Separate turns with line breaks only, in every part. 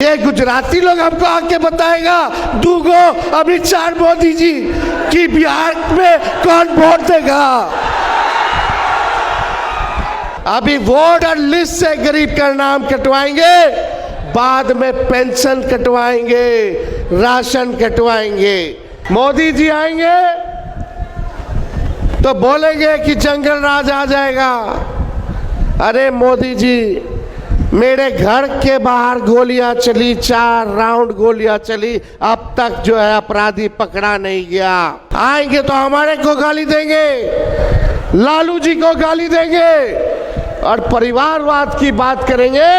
ये गुजराती लोग हमको आके बताएगा दूगो अमित शाह मोदी जी कि बिहार में कौन वोट देगा। अभी वोटर लिस्ट से गरीब का नाम कटवाएंगे, बाद में पेंशन कटवाएंगे, राशन कटवाएंगे। मोदी जी आएंगे तो बोलेंगे कि जंगल राज आ जाएगा। अरे मोदी जी, मेरे घर के बाहर गोलियां चली, 4 राउंड गोलियां चली, अब तक जो है अपराधी पकड़ा नहीं गया। आएंगे तो हमारे को गाली देंगे, लालू जी को गाली देंगे और परिवारवाद की बात करेंगे।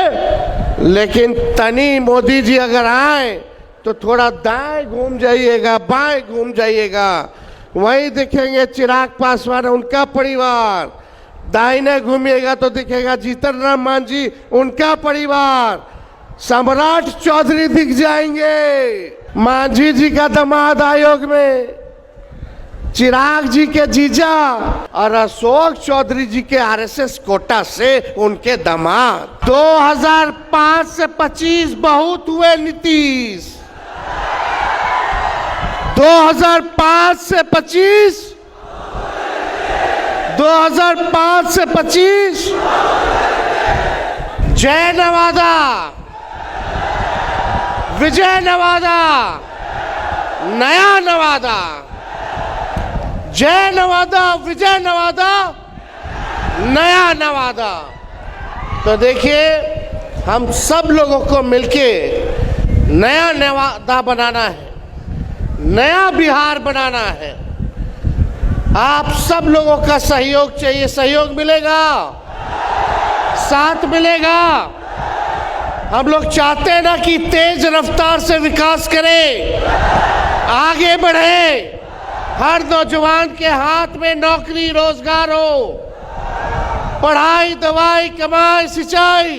लेकिन तनी मोदी जी अगर आए तो थोड़ा दाएं घूम जाइएगा, बाएं घूम जाइएगा, वहीं दिखेंगे चिराग पासवान उनका परिवार। दाहिने घूमिएगा तो दिखेगा जीतन राम मांझी उनका परिवार। सम्राट चौधरी दिख जाएंगे, मांझी जी का दामाद आयोग में, चिराग जी के जीजा और अशोक चौधरी जी के आरएसएस कोटा से उनके दामाद। 2005 से 25 बहुत हुए नीतीश, 2005 से 25, 2005 से 25 जय नवादा, विजय नवादा, नया नवादा, जय नवादा, विजय नवादा, नया नवादा। तो देखिए, हम सब लोगों को मिलके नया नवादा बनाना है, नया बिहार बनाना है। आप सब लोगों का सहयोग चाहिए। सहयोग मिलेगा, साथ मिलेगा। हम लोग चाहते हैं ना कि तेज रफ्तार से विकास करें, आगे बढ़े, हर नौजवान के हाथ में नौकरी रोजगार हो, पढ़ाई दवाई कमाई सिंचाई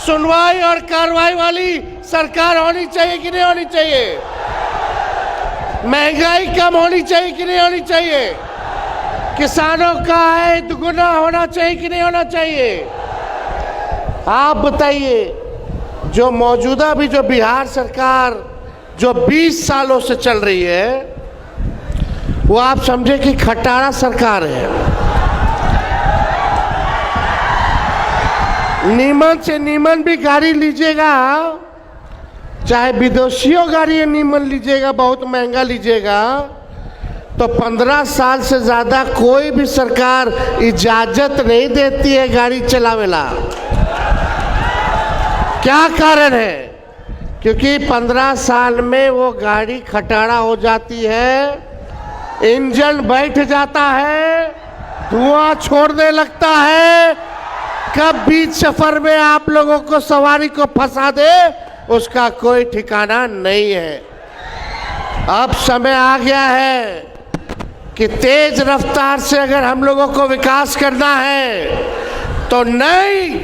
सुनवाई और कार्रवाई वाली सरकार होनी चाहिए कि नहीं होनी चाहिए? महंगाई कम होनी चाहिए कि नहीं होनी चाहिए? किसानों का आय दुगुना होना चाहिए कि नहीं होना चाहिए? आप बताइए, जो मौजूदा भी जो बिहार सरकार जो 20 सालों से चल रही है, वो आप समझे कि खटारा सरकार है। नीमन से नीमन भी गाड़ी लीजिएगा, चाहे विदेशियों गाड़ी नीमन लीजिएगा, बहुत महंगा लीजिएगा, तो 15 साल से ज़्यादा कोई भी सरकार इजाज़त नहीं देती है गाड़ी चलावेला। क्या कारण है? क्योंकि 15 साल में वो गाड़ी खटारा हो जाती है, इंजन बैठ जाता है, धुआं छोड़ने लगता है। कब बीच सफर में आप लोगों को सवारी को फंसा दे उसका कोई ठिकाना नहीं है। अब समय आ गया है कि तेज रफ्तार से अगर हम लोगों को विकास करना है तो नई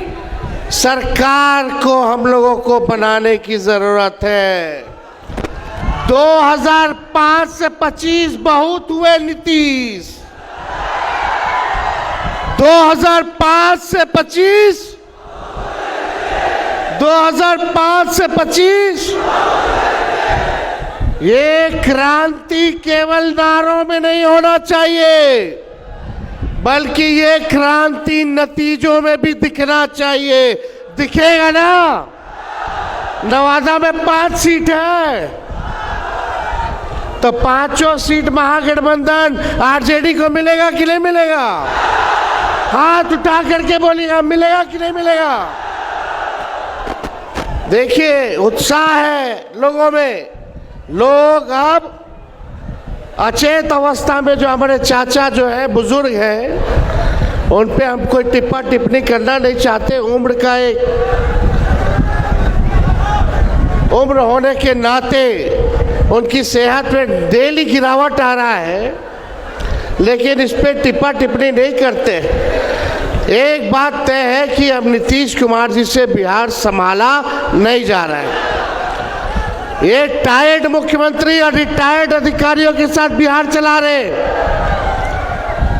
सरकार को हम लोगों को बनाने की जरूरत है। 2005 से 25 बहुत हुए नीतीश, 2005 से 25, 2005 से 25 ये क्रांति केवल नारों में नहीं होना चाहिए, बल्कि ये क्रांति नतीजों में भी दिखना चाहिए। दिखेगा ना? नवादा में 5 सीट है, तो 5 सीट महागठबंधन आरजेडी को मिलेगा कि नहीं मिलेगा? हाथ उठा करके बोलिएगा, मिलेगा कि नहीं मिलेगा? देखिए, उत्साह है लोगों में। लोग अब अचेत अवस्था में, जो हमारे चाचा जो है बुजुर्ग हैं, उन पे हम कोई टिप्पा टिप्पणी करना नहीं चाहते। उम्र का एक उम्र होने के नाते उनकी सेहत में डेली गिरावट आ रहा है, लेकिन इस पे टिप्पा टिप्पणी नहीं करते। एक बात तय है कि अब नीतीश कुमार जी से बिहार संभाला नहीं जा रहा है। ये टायर्ड मुख्यमंत्री और रिटायर्ड अधिकारियों के साथ बिहार चला रहे।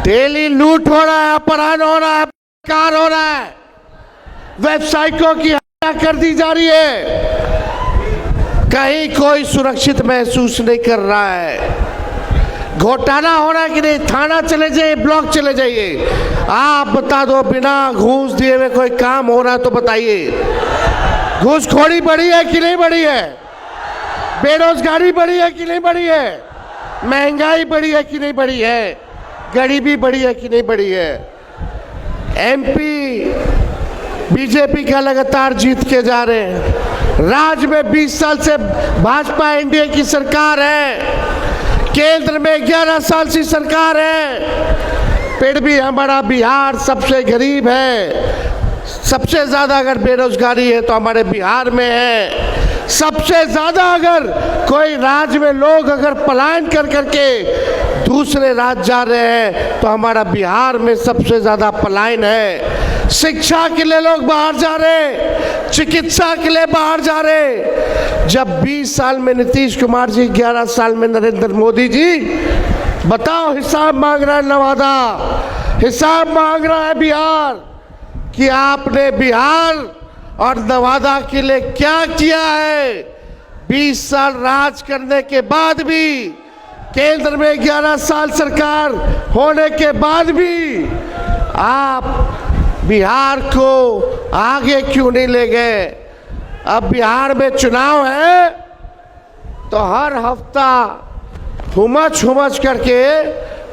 डेली लूट हो रहा है, अपहरण हो रहा है, कार हो रहा है, वेबसाइटों की हत्या कर दी जा रही है। कहीं कोई सुरक्षित महसूस नहीं कर रहा है। घोटाला हो रहा है कि नहीं? थाना चले जाइए, ब्लॉक चले जाइए, आप बता दो बिना घूस दिए हुए कोई काम हो रहा है तो बताइए। घूसखोरी बढ़ी है कि नहीं बढ़ी है? बेरोजगारी बढ़ी है कि नहीं बढ़ी है? महंगाई बढ़ी है कि नहीं बढ़ी है? गरीबी बढ़ी है कि नहीं बढ़ी है? एमपी बीजेपी का लगातार जीत के जा रहे हैं। राज्य में 20 साल से भाजपा एनडीए की सरकार है, केंद्र में 11 साल से सरकार है, फिर भी हमारा बिहार सबसे गरीब है। सबसे ज्यादा अगर बेरोजगारी है तो हमारे बिहार में है। सबसे ज्यादा अगर कोई राज्य में लोग अगर पलायन कर करके दूसरे राज्य जा रहे हैं तो हमारा बिहार में सबसे ज्यादा पलायन है। शिक्षा के लिए लोग बाहर जा रहे हैं, चिकित्सा के लिए बाहर जा रहे हैं। जब 20 साल में नीतीश कुमार जी, 11 साल में नरेंद्र मोदी जी, बताओ हिसाब मांग रहा है नवादा, हिसाब मांग रहा है बिहार कि आपने बिहार और नवादा के लिए क्या किया है। 20 साल राज करने के बाद भी, केंद्र में 11 साल सरकार होने के बाद भी आप बिहार को आगे क्यों नहीं ले गए? अब बिहार में चुनाव है तो हर हफ्ता हुमच करके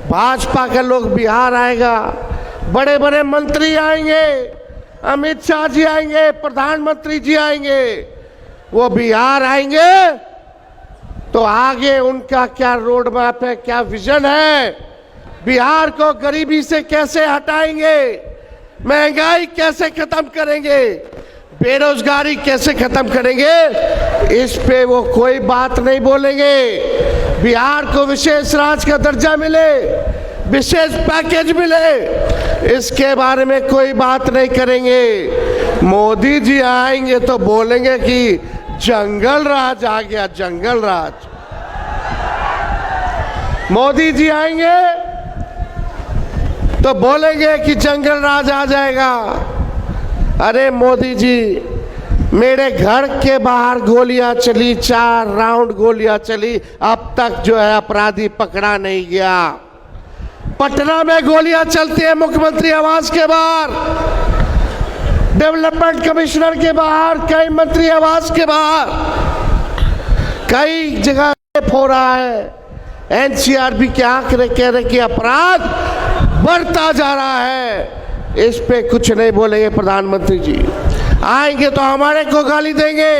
भाजपा के लोग बिहार आएगा, बड़े बड़े मंत्री आएंगे, अमित शाह जी आएंगे, प्रधानमंत्री जी आएंगे, वो बिहार आएंगे तो आगे उनका क्या रोड मैप है, क्या विजन है? बिहार को गरीबी से कैसे हटाएंगे, महंगाई कैसे खत्म करेंगे, बेरोजगारी कैसे खत्म करेंगे, इस पे वो कोई बात नहीं बोलेंगे। बिहार को विशेष राज्य का दर्जा मिले, विशेष पैकेज मिले, इसके बारे में कोई बात नहीं करेंगे। मोदी जी आएंगे तो बोलेंगे कि जंगल राज आ गया, जंगल राज। मोदी जी आएंगे तो बोलेंगे कि जंगल राज आ जाएगा। अरे मोदी जी, मेरे घर के बाहर गोलियां चली, 4 राउंड गोलियां चली, अब तक जो है अपराधी पकड़ा नहीं गया। पटना में गोलियां चलती है मुख्यमंत्री आवास के बाहर, डेवलपमेंट कमिश्नर के बाहर, कई मंत्री आवास के बाहर, कई जगह हो रहा है। एनसीआरबी के आंकड़े कह रहे कि अपराध बढ़ता जा रहा है। इस पे कुछ नहीं बोलेंगे प्रधानमंत्री जी। आएंगे तो हमारे को गाली देंगे,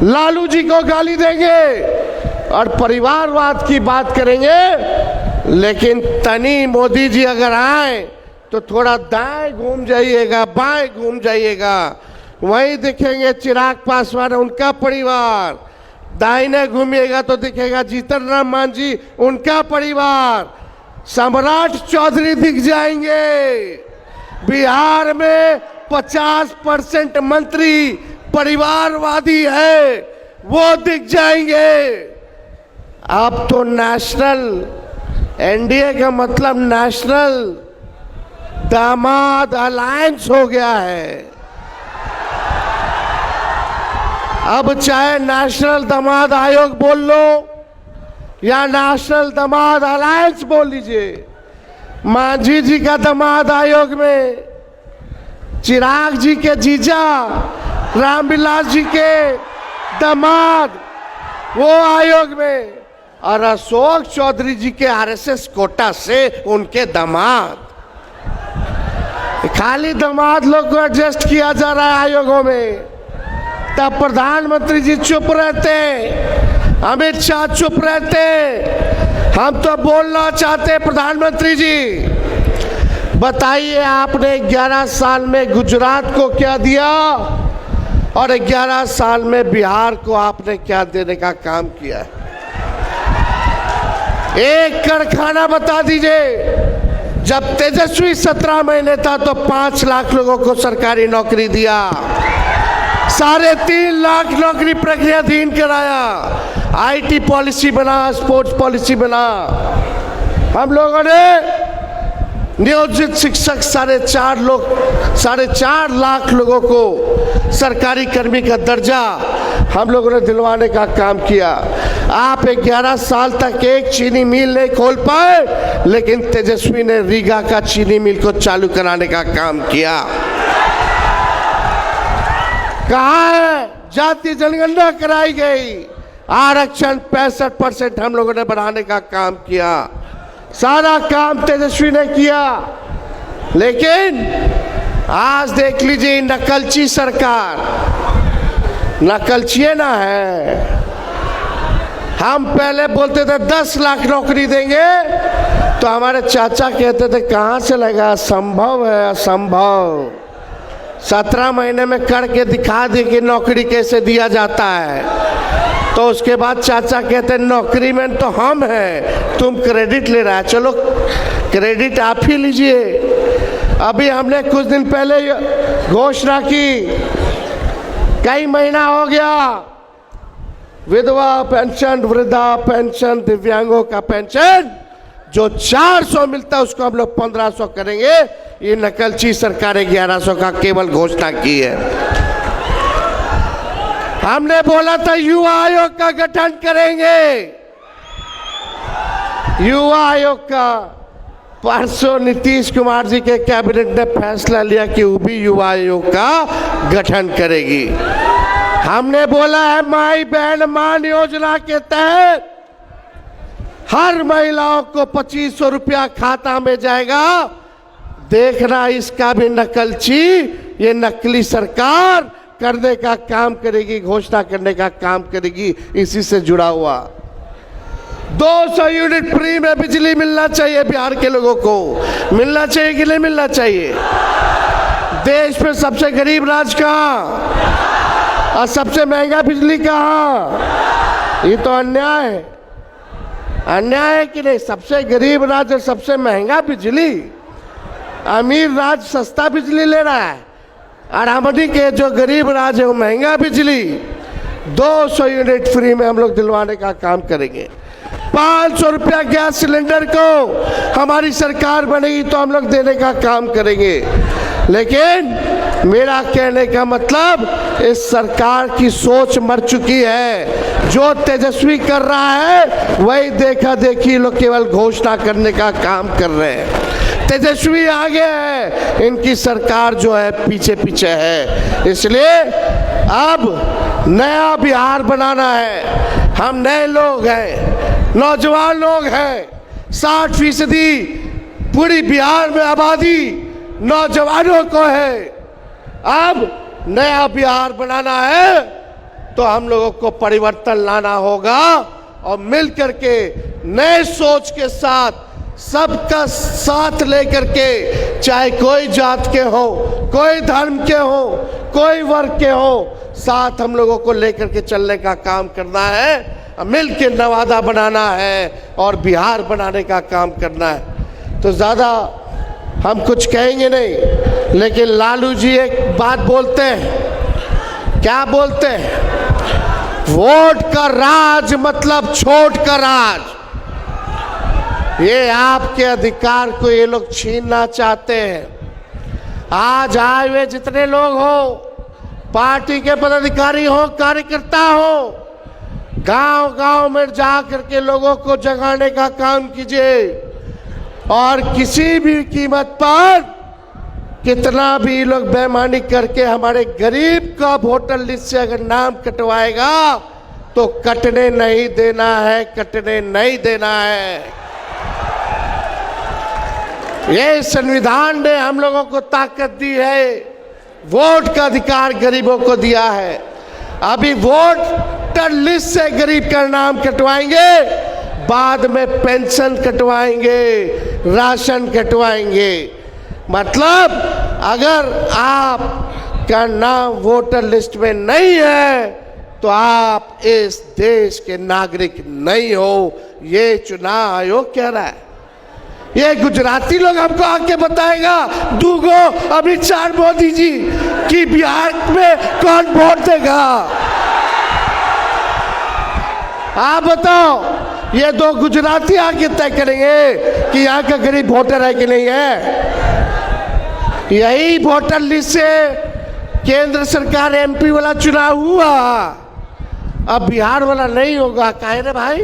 लालू जी को गाली देंगे और परिवारवाद की बात करेंगे। लेकिन तनी मोदी जी अगर आए तो थोड़ा दाएं घूम जाइएगा, बाएं घूम जाइएगा, वहीं दिखेंगे चिराग पासवान उनका परिवार, दाहिने घूमिएगा तो दिखेगा जीतन राम मांझी उनका परिवार, सम्राट चौधरी दिख जाएंगे। बिहार में 50% मंत्री परिवारवादी है, वो दिख जाएंगे। अब तो नेशनल, एनडीए का मतलब नेशनल दामाद अलायंस हो गया है। अब चाहे नेशनल दामाद आयोग बोल लो या नेशनल दामाद अलायंस बोल लीजिए, मांझी जी का दामाद आयोग में, चिराग जी के जीजा रामविलास जी के दामाद वो आयोग में, और अशोक चौधरी जी के आरएसएस कोटा से उनके दामाद। खाली दामाद लोग को एडजस्ट किया जा रहा है आयोगों में। तब प्रधानमंत्री जी चुप रहते, अमित शाह चुप रहते। हम तो बोलना चाहते प्रधानमंत्री जी, बताइए आपने 11 साल में गुजरात को क्या दिया और 11 साल में बिहार को आपने क्या देने का काम किया है? एक कारखाना बता दीजिए। जब तेजस्वी 17 महीने था तो 5 लाख लोगों को सरकारी नौकरी दिया, 3.5 लाख नौकरी प्रक्रियाधीन कराया, आईटी पॉलिसी बना, स्पोर्ट्स पॉलिसी बना। हम लोगों ने नियोजित शिक्षक 4.5 लाख लोगों को सरकारी कर्मी का दर्जा हम लोगों ने दिलवाने का काम किया। आप 11 साल तक एक चीनी मिल नहीं खोल पाए, लेकिन तेजस्वी ने रीगा का चीनी मिल को चालू कराने का काम किया। कहाँ है जातीय जनगणना कराई गई, आरक्षण 65% हम लोगों ने बढ़ाने का काम किया, सारा काम तेजस्वी ने किया। लेकिन आज देख लीजिए नकलची सरकार, नकलची ना है। हम पहले बोलते थे 10 लाख नौकरी देंगे, तो हमारे चाचा कहते थे कहाँ से लगा, असंभव है, असंभव। 17 महीने में करके दिखा दे कि नौकरी कैसे दिया जाता है। तो उसके बाद चाचा कहते नौकरी में तो हम हैं, तुम क्रेडिट ले रहा है, चलो क्रेडिट आप ही लीजिए। अभी हमने कुछ दिन पहले घोषणा की, कई महीना हो गया, विधवा पेंशन, वृद्धा पेंशन, दिव्यांगों का पेंशन जो 400 मिलता है उसको हम लोग 1500 करेंगे। ये नकलची सरकार 1100 का केवल घोषणा की है। हमने बोला था युवा आयोग का गठन करेंगे, युवा आयोग का। परसों नीतीश कुमार जी के कैबिनेट ने फैसला लिया कि वो भी युवा आयोग का गठन करेगी। हमने बोला है माई बहन मान योजना के तहत हर महिलाओं को 2500 रुपया खाता में जाएगा। देखना इसका भी नकलची, ये नकली सरकार करने का काम करेगी, घोषणा करने का काम करेगी। इसी से जुड़ा हुआ 200 यूनिट फ्री में बिजली मिलना चाहिए बिहार के लोगों को। मिलना चाहिए कि नहीं मिलना चाहिए? देश में सबसे गरीब राज्य कहाँ और सबसे महंगा बिजली कहाँ? ये तो अन्याय है, अन्याय है कि नहीं? सबसे गरीब राज्य और सबसे महंगा बिजली, अमीर राज्य सस्ता बिजली ले रहा है और हमनी के जो गरीब राज्य है वो महंगा बिजली। 200 यूनिट फ्री में हम लोग दिलवाने का काम करेंगे। 500 रुपया गैस सिलेंडर को हमारी सरकार बनेगी तो हम लोग देने का काम करेंगे। लेकिन मेरा कहने का मतलब इस सरकार की सोच मर चुकी है। जो तेजस्वी कर रहा है वही देखा देखी लोग केवल घोषणा करने का काम कर रहे हैं। तेजस्वी आगे है, इनकी सरकार जो है पीछे पीछे है। इसलिए अब नया बिहार बनाना है। हम नए लोग हैं, नौजवान लोग हैं। 60% पूरी बिहार में आबादी नौजवानों को है। अब नया बिहार बनाना है तो हम लोगों को परिवर्तन लाना होगा और मिल करके नए सोच के साथ सबका साथ लेकर के, चाहे कोई जात के हो, कोई धर्म के हो, कोई वर्ग के हो, साथ हम लोगों को लेकर के चलने का काम करना है। मिल के नवादा बनाना है और बिहार बनाने का काम करना है। तो ज़्यादा हम कुछ कहेंगे नहीं, लेकिन लालू जी एक बात बोलते हैं। क्या बोलते हैं? वोट का राज मतलब छोट का राज। ये आपके अधिकार को ये लोग छीनना चाहते हैं। आज आए हुए जितने लोग हो, पार्टी के पदाधिकारी हो, कार्यकर्ता हो, गांव गांव में जा करके लोगों को जगाने का काम कीजिए और किसी भी कीमत पर कितना भी लोग बेईमानी करके हमारे गरीब का वोटर लिस्ट से अगर नाम कटवाएगा तो कटने नहीं देना है, कटने नहीं देना है। ये संविधान ने हम लोगों को ताकत दी है, वोट का अधिकार गरीबों को दिया है। अभी वोटर लिस्ट से गरीब का नाम कटवाएंगे, बाद में पेंशन कटवाएंगे, राशन कटवाएंगे। मतलब अगर आपका नाम वोटर लिस्ट में नहीं है तो आप इस देश के नागरिक नहीं हो। ये चुनाव आयोग कह रहा है। ये गुजराती लोग हमको आके बताएगा दूगो अमित शाह मोदी जी कि बिहार में कौन वोट देगा। आप बताओ ये दो गुजराती आके तय करेंगे कि यहाँ का गरीब वोटर है कि नहीं है। यही वोटर लिस्ट से केंद्र सरकार एमपी वाला चुनाव हुआ, अब बिहार वाला नहीं होगा। काहे रे भाई?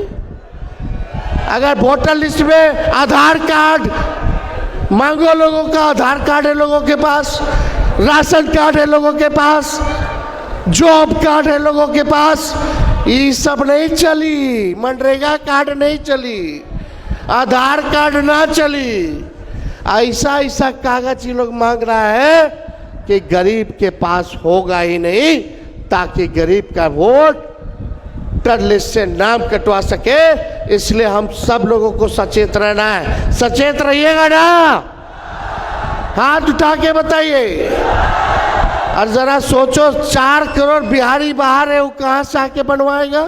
अगर वोटर लिस्ट में आधार कार्ड मांगो, लोगों का आधार कार्ड है लोगों के पास, राशन कार्ड है लोगों के पास, जॉब कार्ड है लोगों के पास, ये सब नहीं चली। मनरेगा कार्ड नहीं चली, आधार कार्ड ना चली। ऐसा ऐसा कागज ये लोग मांग रहा है कि गरीब के पास होगा ही नहीं, ताकि गरीब का वोट वोटर लिस्ट से नाम कटवा सके। इसलिए हम सब लोगों को सचेत रहना है। सचेत रहिएगा ना? हाथ उठा के बताइए। और जरा सोचो, 4 करोड़ बिहारी बाहर है, वो कहां से आके बनवाएगा?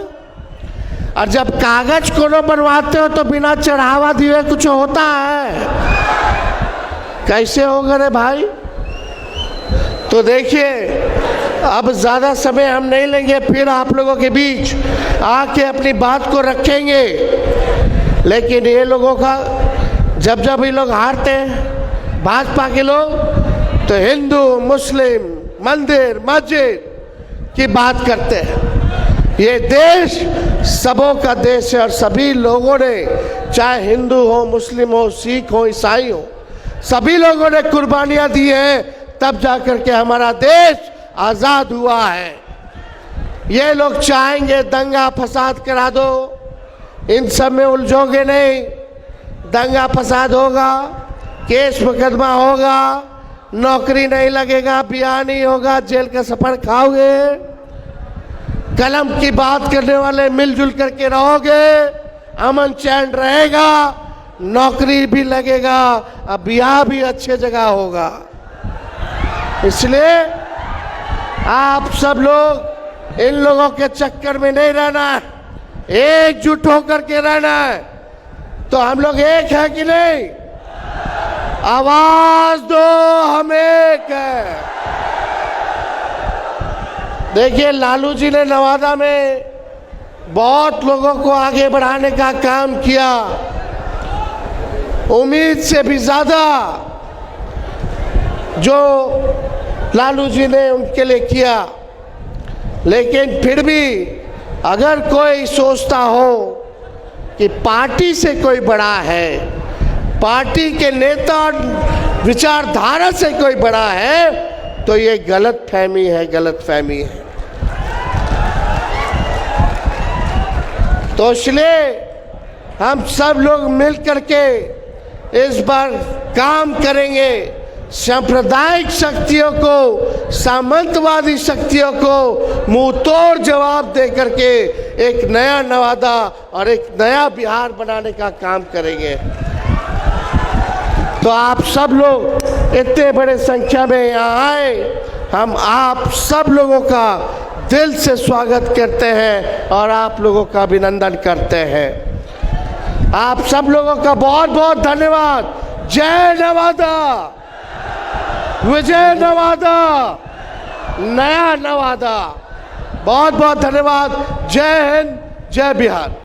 और जब कागज कोनो बनवाते हो तो बिना चढ़ावा दिए कुछ होता है? कैसे होगा रे भाई? तो देखिए, अब ज़्यादा समय हम नहीं लेंगे, फिर आप लोगों के बीच आके अपनी बात को रखेंगे। लेकिन ये लोगों का जब जब ये लोग हारते हैं, भाजपा के लोग, तो हिंदू मुस्लिम मंदिर मस्जिद की बात करते हैं। ये देश सबों का देश है और सभी लोगों ने, चाहे हिंदू हो, मुस्लिम हो, सिख हो, ईसाई हो, सभी लोगों ने कुर्बानियां दी हैं, तब जाकर के हमारा देश आजाद हुआ है। ये लोग चाहेंगे दंगा फसाद करा दो, इन सब में उलझोगे नहीं। दंगा फसाद होगा, केस मुकदमा होगा, नौकरी नहीं लगेगा, ब्याह नहीं होगा, जेल का सफर खाओगे। कलम की बात करने वाले मिलजुल करके रहोगे, अमन चैन रहेगा, नौकरी भी लगेगा, अब ब्याह भी अच्छे जगह होगा। इसलिए आप सब लोग इन लोगों के चक्कर में नहीं रहना है, एकजुट होकर के रहना है। तो हम लोग एक है कि नहीं? आवाज दो, हम एक है। देखिए, लालू जी ने नवादा में बहुत लोगों को आगे बढ़ाने का काम किया, उम्मीद से भी ज्यादा जो लालू जी ने उनके लिए किया। लेकिन फिर भी अगर कोई सोचता हो कि पार्टी से कोई बड़ा है, पार्टी के नेता और विचारधारा से कोई बड़ा है, तो ये गलत फहमी है, गलत फहमी है। तो इसलिए हम सब लोग मिल करके इस बार काम करेंगे, सांप्रदायिक शक्तियों को, सामंतवादी शक्तियों को मुंह तोड़ जवाब दे करके एक नया नवादा और एक नया बिहार बनाने का काम करेंगे। तो आप सब लोग इतने बड़े संख्या में यहाँ आए, हम आप सब लोगों का दिल से स्वागत करते हैं और आप लोगों का अभिनंदन करते हैं। आप सब लोगों का बहुत बहुत धन्यवाद। जय नवादा, विजय नवादा, नया नवादा। बहुत बहुत धन्यवाद। जय हिंद, जय बिहार।